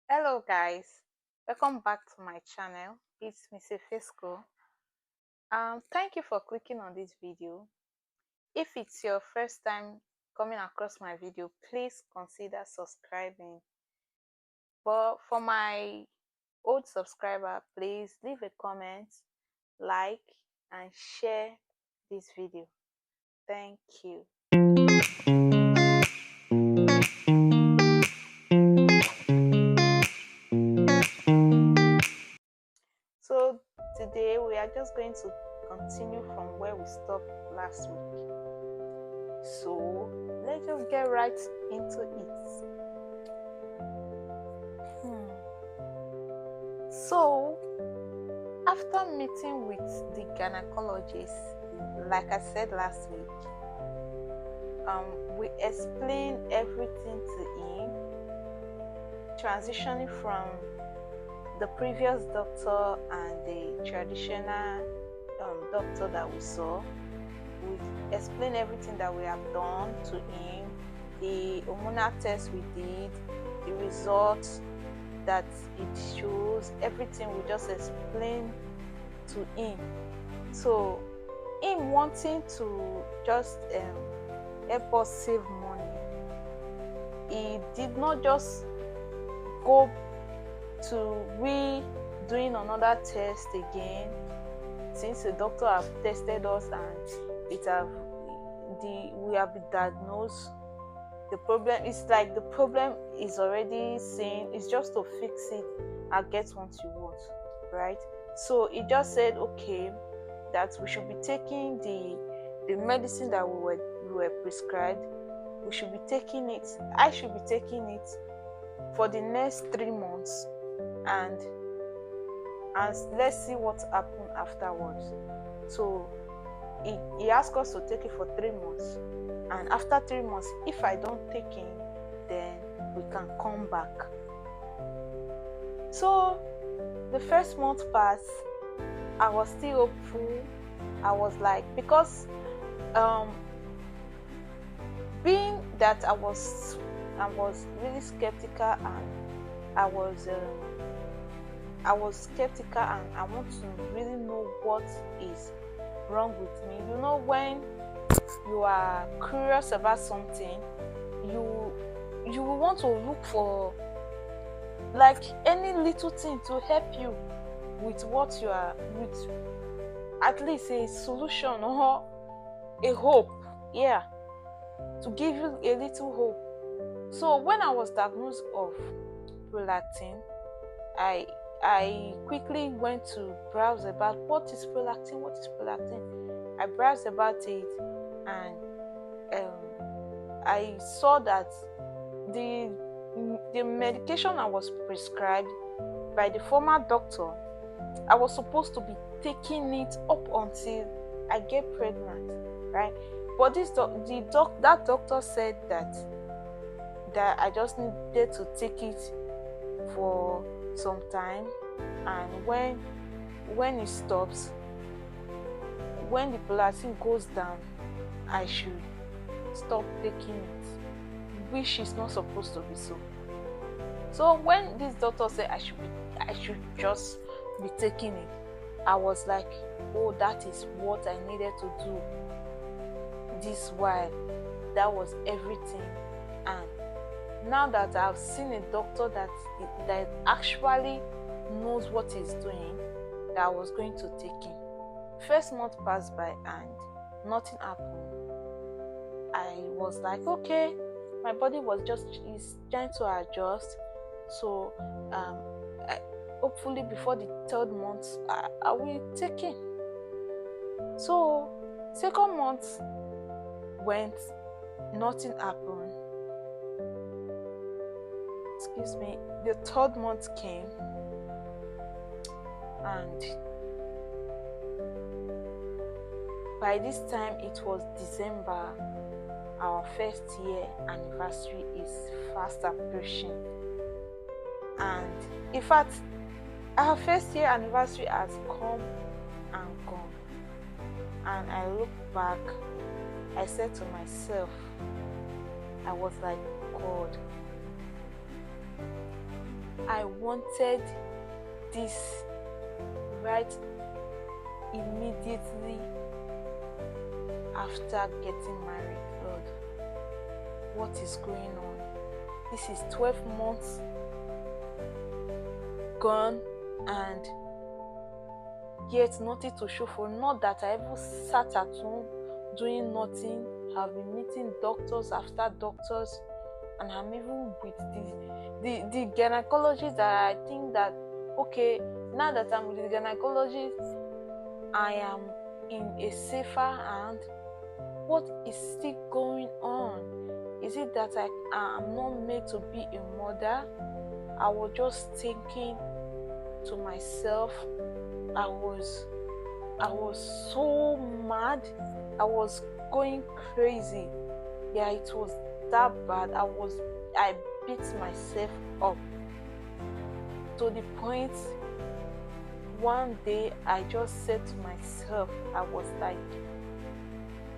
Hello guys, welcome back to my channel. It's Mr. Fisco. Thank you for clicking on this video. If it's your first time coming across my video, please consider subscribing. But for my old subscriber, please leave a comment, like, and share this video. Thank you. So today we are just going to continue from where we stopped last week. So let's just get right into it. So after meeting with the gynecologist, like I said last week, we explained everything to him, transitioning from the previous doctor and the traditional doctor that we saw. We explained everything that we have done to him, the hormonal test we did, the results that it shows, everything we just explained to him. So him wanting to just help us save money, he did not just go to doing another test again, since the doctor have tested us and we have been diagnosed. The problem is like the problem is already seen. It's just to fix it and get what you want, right? So he just said, okay, that we should be taking the medicine that we were prescribed. We should be taking it. I should be taking it for the next 3 months, and let's see what happens afterwards. So he asked us to take it for 3 months, and after 3 months, if I don't take it, then we can come back. So the first month passed. I was still hopeful. I was like, because being that I was really skeptical, and I was skeptical, and I want to really know what is wrong with me. You know, when you are curious about something, you will want to look for like any little thing to help you with what you are with, at least a solution or a hope, to give you a little hope. So when I was diagnosed of prolactin, I quickly went to browse about what is prolactin. I browsed about it, and I saw that the medication I was prescribed by the former doctor, I was supposed to be taking it up until I get pregnant, right? But that doctor said that I just needed to take it for some time, and when it stops, when the prolactin goes down, I should stop taking it, which is not supposed to be so. So when this doctor said I should just be taking it, I was like, oh, that is what I needed to do this while. That was everything. And now that I've seen a doctor that actually knows what he's doing, that I was going to take him. First month passed by and nothing happened. I was like, okay, my body is trying to adjust. So hopefully before the 3rd month, I will take it. So 2nd month went, nothing happened. Excuse me. The 3rd month came, and by this time it was December. Our 1st year anniversary is fast approaching, and in fact our 1st year anniversary has come and gone. And I look back, I said to myself, I was like, God, I I wanted this right immediately after getting married. Lord, what is going on? This is 12 months gone and yet nothing to show for. Not that I ever sat at home doing nothing. I've been meeting doctors after doctors, and I'm even with the gynecologist that I think that, okay, now that I'm with the gynecologist, I am in a safer hand. What is still going on? Is it that I am not made to be a mother? I was just thinking to myself, I was so mad. I was going crazy. Yeah, it was that bad. I beat myself up to the point one day I just said to myself, I was like,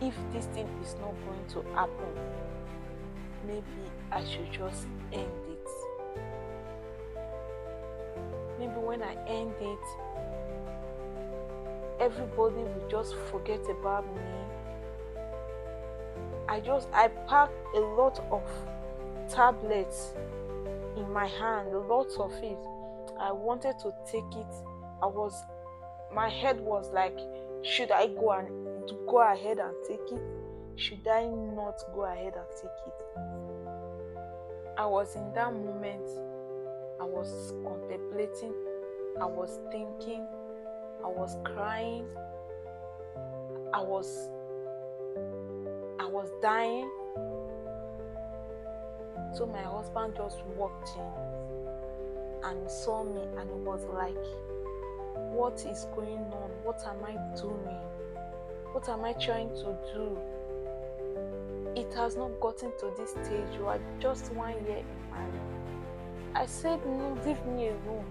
if this thing is not going to happen, maybe I should just end it. Maybe when I end it, everybody will just forget about me. I packed a lot of tablets in my hand, lots of it. I wanted to take it. My head was like, should I go ahead and take it? Should I not go ahead and take it? I was in that moment. I was contemplating. I was thinking. I was crying. I was dying. So my husband just walked in and saw me, and he was like, what is going on? What am I doing? What am I trying to do? It has not gotten to this stage. You are just 1 year in marriage. I said, no, leave me alone.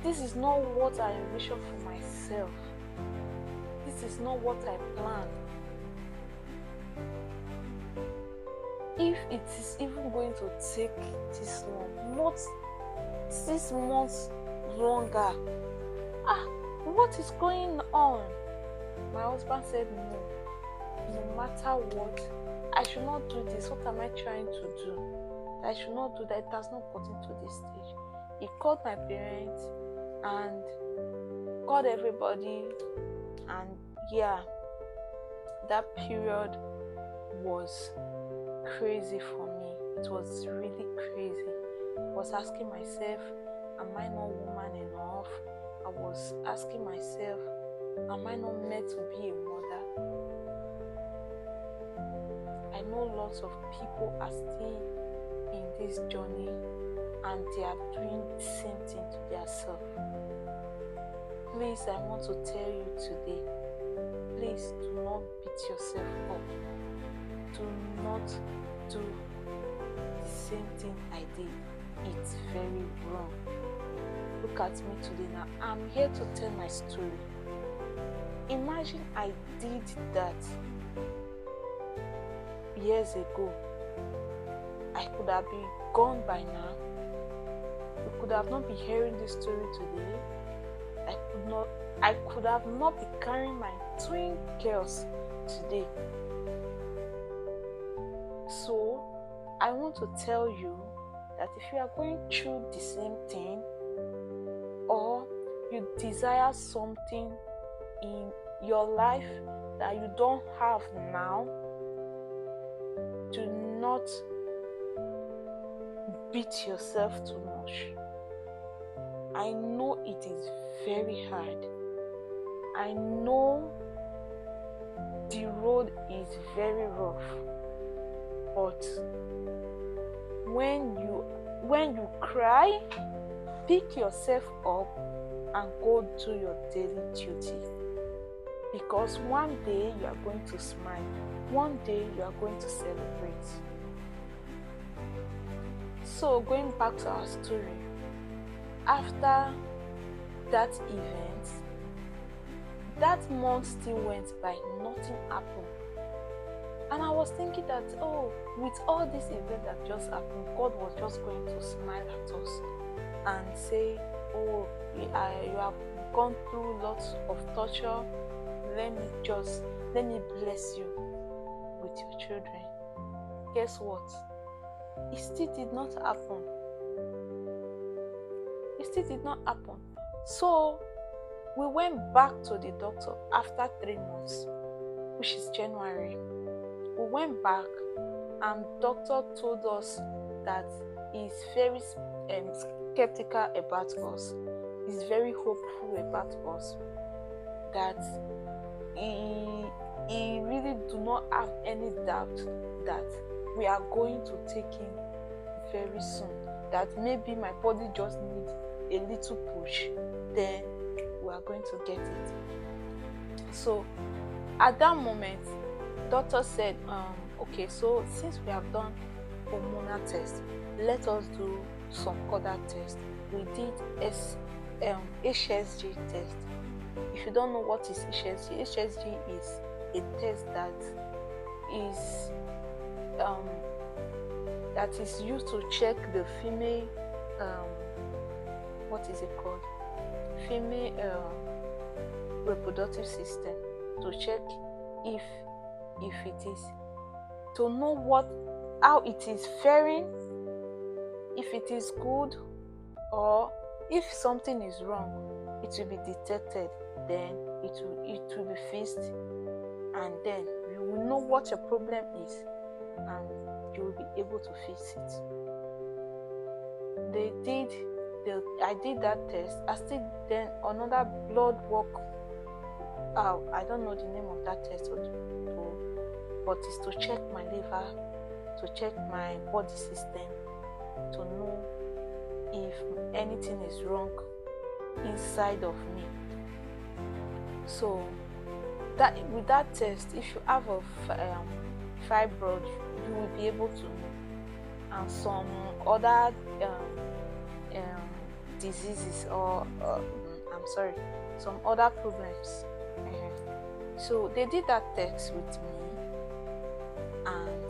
This is not what I envisioned for myself. This is not what I planned. If it is even going to take this long, not 6 months longer, what is going on? My husband said, no matter what, I should not do this. What am I trying to do? I should not do that. It has not gotten to this stage. He called my parents and called everybody, and yeah, that period was crazy for me. It was really crazy. I was asking myself, am I not woman enough? I was asking myself, am I not meant to be a mother? I know lots of people are still in this journey and they are doing the same thing to themselves. Please, I want to tell you today, please do not beat yourself up. Do not do the same thing I did. It's very wrong. Look at me today now. I'm here to tell my story. Imagine I did that years ago. I could have been gone by now. We could have not been hearing this story today. I could have not been carrying my twin girls today. So, I want to tell you that if you are going through the same thing, or you desire something in your life that you don't have now, do not beat yourself too much. I know it is very hard. I know the road is very rough. But when you cry, pick yourself up and go do your daily duty. Because one day you are going to smile. One day you are going to celebrate. So going back to our story, after that event, that month still went by, nothing happened. And I was thinking that, oh, with all this event that just happened, God was just going to smile at us and say, oh, you have gone through lots of torture. Let me bless you with your children. Guess what? It still did not happen. It still did not happen. So we went back to the doctor after 3 months, which is January. We went back and doctor told us that he's very skeptical about us. He's very hopeful about us. That he really do not have any doubt that we are going to take him very soon. That maybe my body just needs a little push, then we are going to get it. So at that moment, doctor said, okay, so since we have done hormonal test, let us do some other tests. We did HSG test. If you don't know what is HSG, HSG is a test that is used to check the female female reproductive system, to check if it is, to know how it is faring, if it is good, or if something is wrong, it will be detected, then it will be fixed, and then you will know what your problem is and you will be able to fix it. I did that test. I still then another blood work. I don't know the name of that test, but it's to check my liver, to check my body system, to know if anything is wrong inside of me. So that with that test, if you have a fibroid, you will be able to know, and some other diseases or some other problems. So they did that test with me, and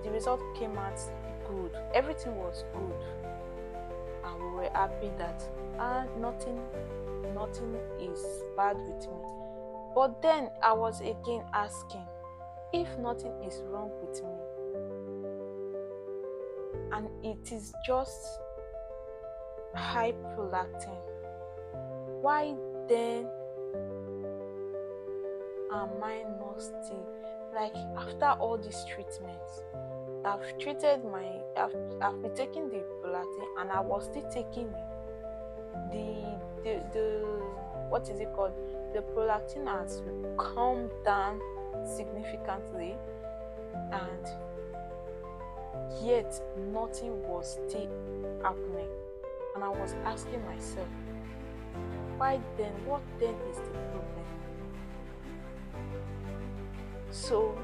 the result came out good. Everything was good, and we were happy that nothing is bad with me. But then I was again asking, if nothing is wrong with me and it is just high prolactin, why then am I not still, like, after all these treatments, I've been taking the prolactin, and I was still taking the what is it called? The prolactin has come down significantly, and yet nothing was still happening. And I was asking myself, why then? What then is the problem? So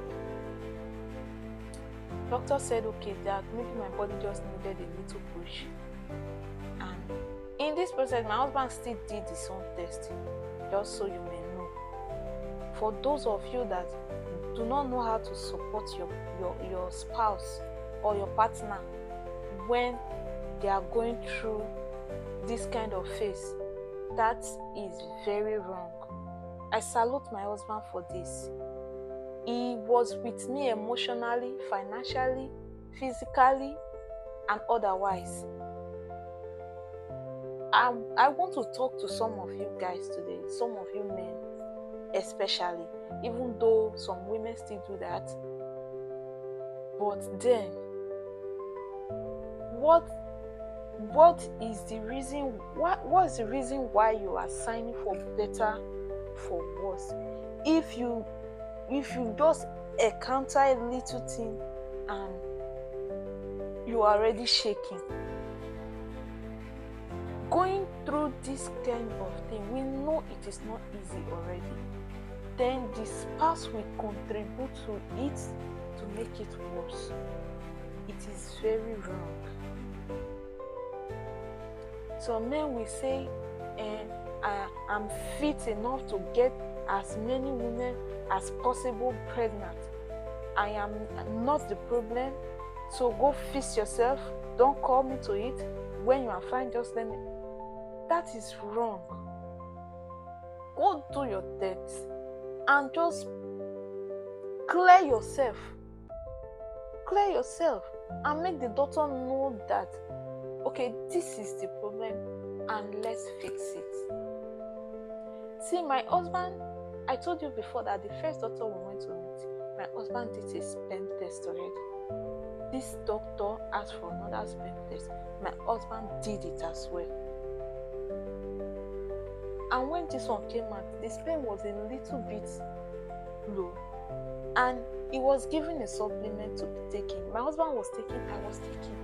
doctor said, okay, that maybe my body just needed a little push. And in this process, my husband still did his own test, just so you may know. For those of you that do not know how to support your spouse or your partner when they are going through this kind of phase, that is very wrong. I salute my husband for this. He was with me emotionally, financially, physically, and otherwise. I want to talk to some of you guys today, some of you men especially, even though some women still do that. But then, what is the reason? What's the reason why you are signing for better, for worse? If you just encounter a little thing and you are already shaking, going through this kind of thing, we know it is not easy already. Then the spouse will contribute to it to make it worse. It is very wrong. So men will say, I'm fit enough to get as many women as possible pregnant. I am not the problem. So go fix yourself. Don't call me to it. When you are fine, just let me. That is wrong. Go do your test and just clear yourself. Clear yourself and make the doctor know that, okay, this is the problem and let's fix it. See, my husband, I told you before that the first doctor we went to meet, my husband did a sperm test already. This doctor asked for another sperm test. My husband did it as well. And when this one came out, the sperm was a little bit low. And he was given a supplement to be taken. My husband was taking, I was taking.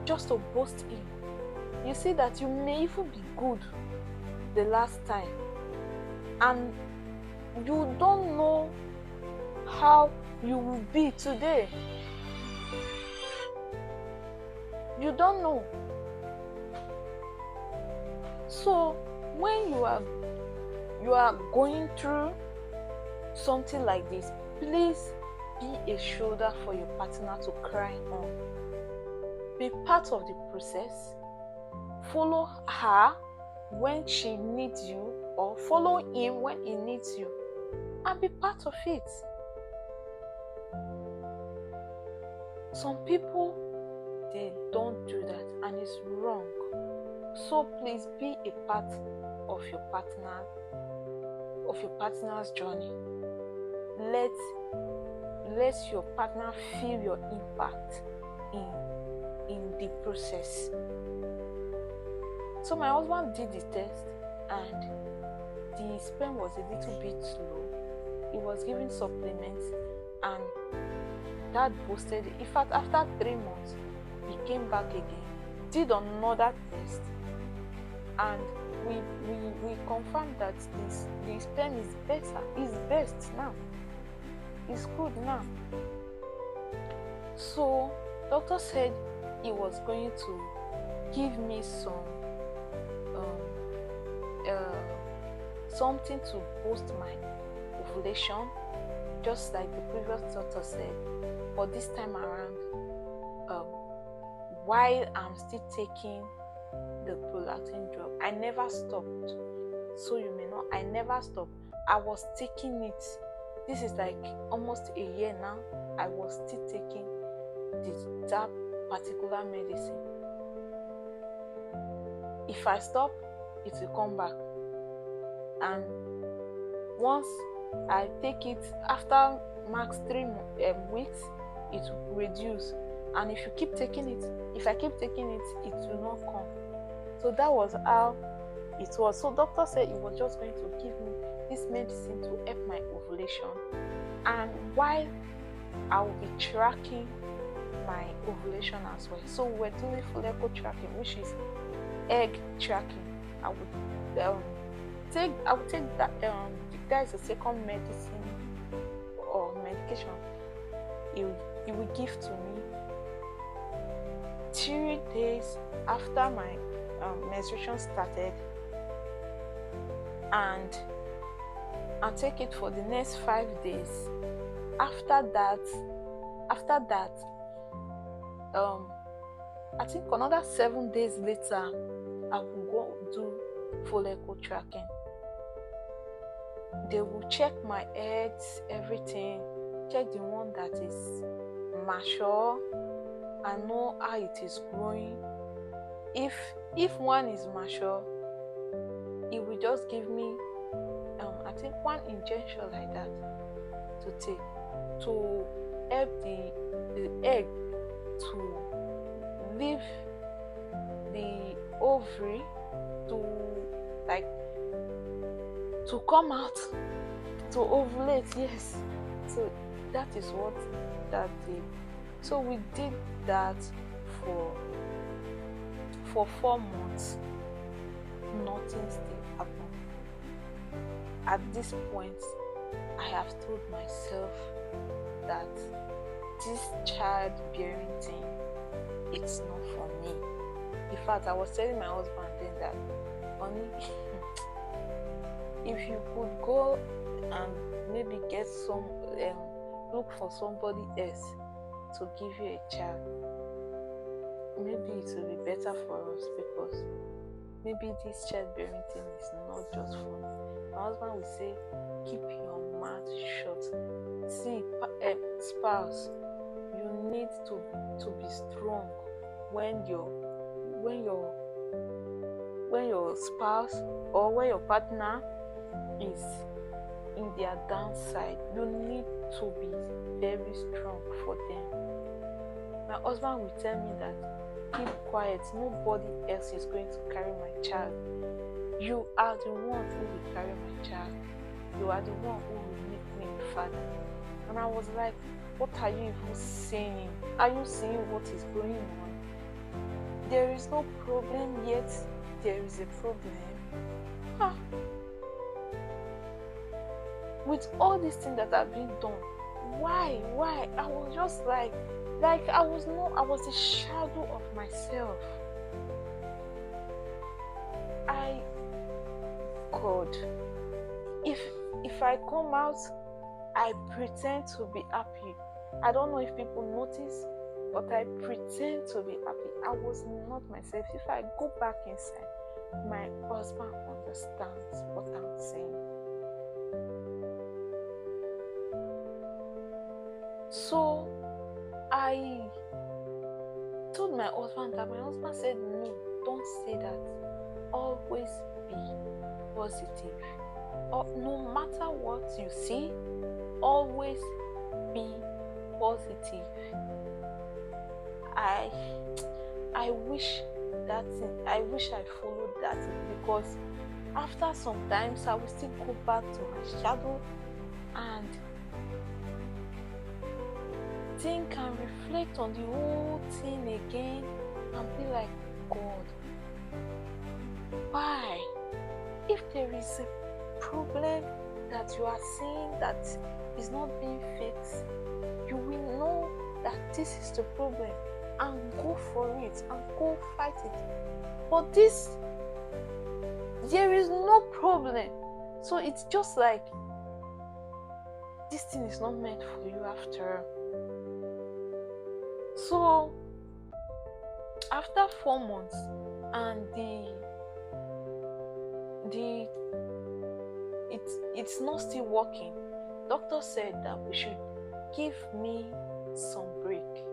Just to boost him. You see that you may even be good the last time. And you don't know how you will be today. You don't know. So when you are going through something like this, please be a shoulder for your partner to cry on. Be part of the process. Follow her when she needs you, or follow him when he needs you, and be part of it. Some people, they don't do that, and it's wrong. So please be a part of your partner's journey. Let your partner feel your impact in the process. So my husband did the test and the sperm was a little bit low. He was given supplements and that boosted it. In fact, after 3 months, he came back again, did another test, and we confirmed that the sperm is better, is best now. It's good now. So doctor said he was going to give me something to boost my ovulation, just like the previous doctor said. But this time around, while I'm still taking the prolactin drug, I never stopped. So you may know, I never stopped. I was taking it. This is like almost a year now. I was still taking that particular medicine. If I stop, it will come back. And once I take it, after max 3 weeks, it will reduce. And if you keep taking it, if I keep taking it, it will not come. So that was how it was. So doctor said he was just going to give me this medicine to help my ovulation. And while I will be tracking my ovulation as well. So we're doing follicle tracking, which is egg tracking. I would take that. That is a second medicine or medication he will give to me 3 days after my menstruation started, and I take it for the next 5 days. After that, I think another 7 days later, I will go do follicle tracking. They will check my eggs, everything, check the one that is mature, and know how it is growing. If one is mature, it will just give me I think 1 injection like that to take, to help the egg to leave the ovary to come out, to ovulate. Yes, so that is what that did. So we did that for 4 months. Nothing still happened. At this point, I have told myself that this childbearing thing, it's not for me. In fact, I was telling my husband then that, honey, if you could go and maybe get some look for somebody else to give you a child, maybe it will be better for us, because maybe this childbearing thing is not just fun. My husband will say, keep your mouth shut. See, spouse, you need to be strong when your spouse or when your partner is in their downside. You need to be very strong for them. My husband will tell me that, keep quiet, nobody else is going to carry my child. You are the one who will carry my child. You are the one who will make me a father. And I was like, what are you even saying? Are you seeing what is going on? There is no problem, yet there is a problem. With all these things that have been done, why? I was just like I was a shadow of myself. God, if I come out, I pretend to be happy. I don't know if people notice, but I pretend to be happy. I was not myself. If I go back inside, my husband understands what I'm saying. So I told my husband that. My husband said, no, don't say that. Always be positive. No matter what you see, always be positive. I wish I followed that, because after some times I will still go back to my shadow and think and reflect on the whole thing again and be like, God, why? If there is a problem that you are seeing that is not being fixed, you will know that this is the problem and go for it and go fight it. But there is no problem. So it's just like, this thing is not meant for you after all. So after 4 months and it's not still working, doctor said that we should give me some break,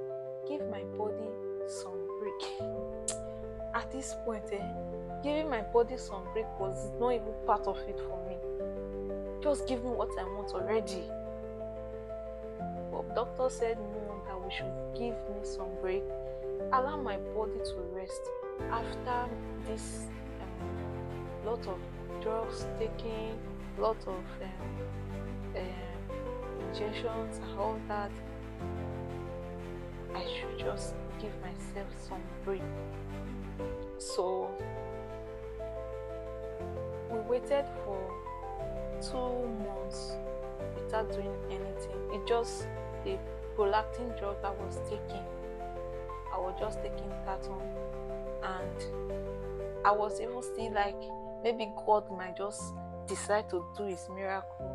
give my body some break. At this point, giving my body some break was not even part of it for me. Just give me what I want already. But doctor said no, that we should give me some break, allow my body to rest after this lot of drugs taking, lot of injections and all that. I should just give myself some break. So we waited for 2 months without doing anything. It just the prolactin drug I was taking. I was just taking that on, and I was even still like, maybe God might just decide to do his miracle.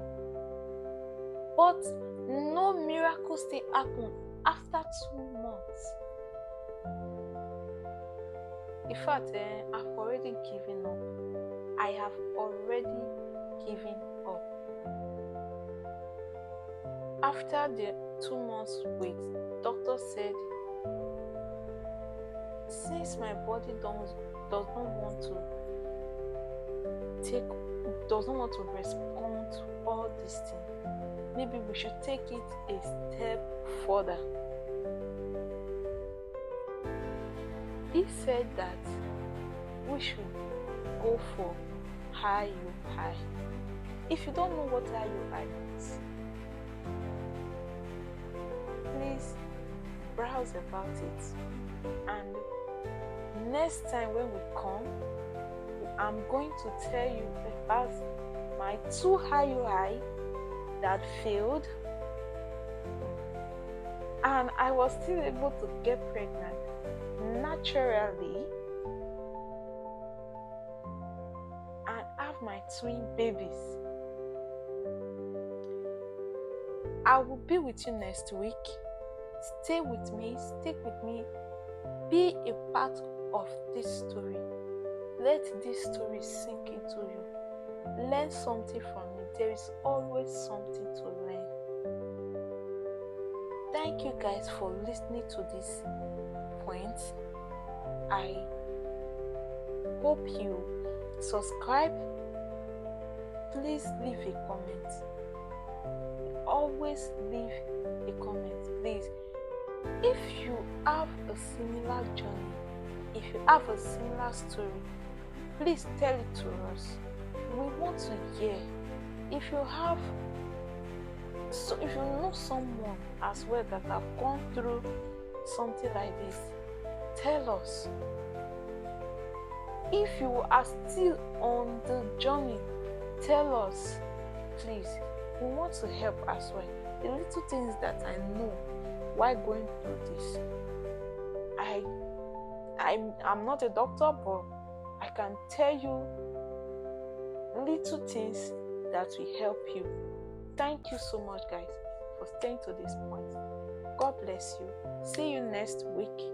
But no miracle still happened after 2 months. In fact, I've already given up. I have already given up. After the 2 months wait, doctor said, since my body does not want to respond to all these things, maybe we should take it a step further. He said that we should go for IUI. If you don't know what IUI means, please browse about it. And next time when we come, I'm going to tell you about my 2 IUI that failed, and I was still able to get pregnant naturally and have my twin babies. I will be with you next week. Stay with me, stick with me, be a part of this story. Let this story sink into you. Learn something from it. There is always something to learn. Thank you guys for listening to this point. I hope you subscribe. Please leave a comment. Always leave a comment, please. If you have a similar journey, if you have a similar story, please tell it to us. We want to hear. If you know someone as well that have gone through something like this, tell us. If you are still on the journey, tell us, please. We want to help as well. The little things that I know while going through this. I'm not a doctor, but I can tell you little things that will help you. Thank you so much, guys, for staying to this point. God bless you. See you next week.